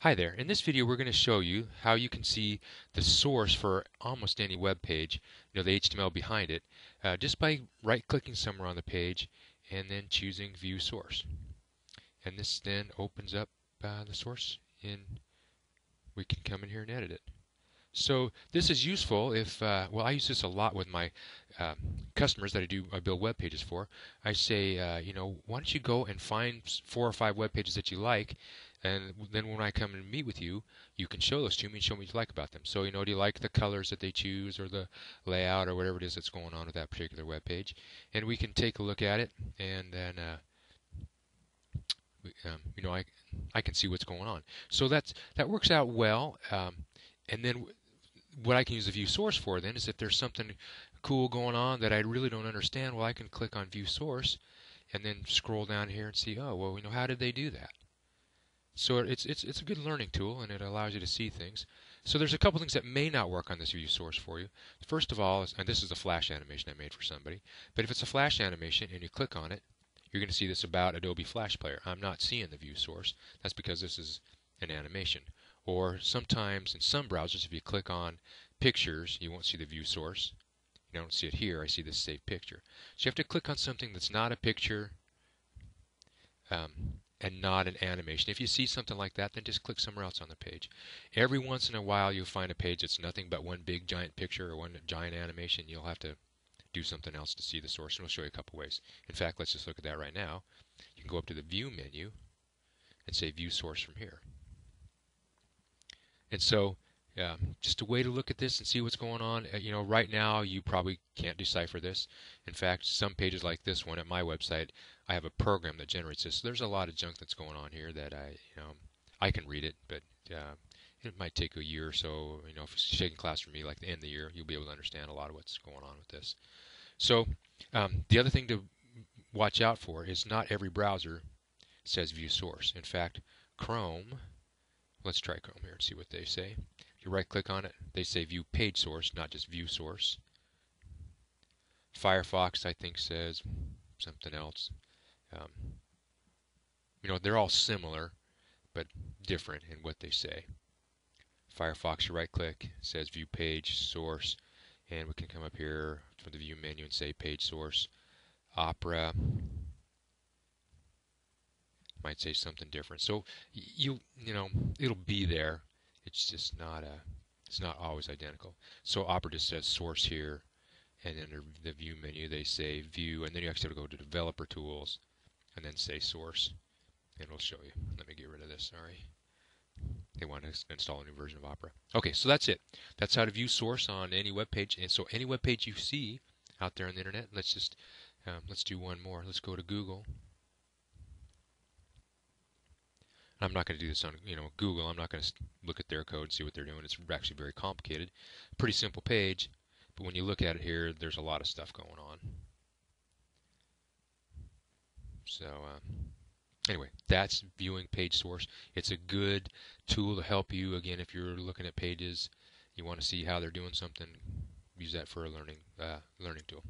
Hi there. In this video we're going to show you how you can see the source for almost any web page, the HTML behind it, just by right-clicking somewhere on the page and then choosing View Source. And this then opens up the source we can come in here and edit it. So this is useful if, well, I use this a lot with my customers that I build web pages for. I say, why don't you go and find 4 or 5 web pages that you like, and then when I come and meet with you, you can show those to me and show me what you like about them. So, do you like the colors that they choose or the layout or whatever it is that's going on with that particular web page? And we can take a look at it, and then I can see what's going on. So that works out well. And then what I can use the view source for then is if there's something cool going on that I really don't understand, well, I can click on view source and then scroll down here and see, oh, well, how did they do that? So it's a good learning tool, and it allows you to see things. So there's a couple things that may not work on this view source for you. First of all, and this is a flash animation I made for somebody, but if it's a flash animation and you click on it, you're going to see this about Adobe Flash Player. I'm not seeing the view source. That's because this is an animation. Or sometimes in some browsers, if you click on pictures, you won't see the view source. You don't see it here. I see this save picture. So you have to click on something that's not a picture and not an animation. If you see something like that, then just click somewhere else on the page. Every once in a while, you'll find a page that's nothing but one big giant picture or one giant animation. You'll have to do something else to see the source, and we'll show you a couple ways. In fact, let's just look at that right now. You can go up to the View menu and say View Source from here. And so, just a way to look at this and see what's going on. Right now you probably can't decipher this. In fact, some pages like this one at my website, I have a program that generates this. So there's a lot of junk that's going on here that I can read it, but it might take a year or so. If it's taking class from me, like the end of the year, you'll be able to understand a lot of what's going on with this. So the other thing to watch out for is not every browser says View Source. In fact, Chrome. Let's try Chrome here and see what they say. If you right-click on it, they say View Page Source, not just View Source. Firefox, I think, says something else. They're all similar, but different in what they say. Firefox, you right-click, says View Page Source, and we can come up here from the View menu and say Page Source. Opera might say something different. So it'll be there. It's just not it's not always identical. So Opera just says source here, and then the View menu they say View, and then you actually have to go to Developer Tools, and then say Source, and it'll show you. Let me get rid of this. Sorry. They want to install a new version of Opera. Okay, so that's it. That's how to view source on any web page. And so any web page you see out there on the internet, let's do one more. Let's go to Google. I'm not going to do this on Google. I'm not going to look at their code and see what they're doing. It's actually very complicated. Pretty simple page, but when you look at it here, there's a lot of stuff going on. So anyway, that's viewing page source. It's a good tool to help you. Again, if you're looking at pages, you want to see how they're doing something, use that for a learning tool.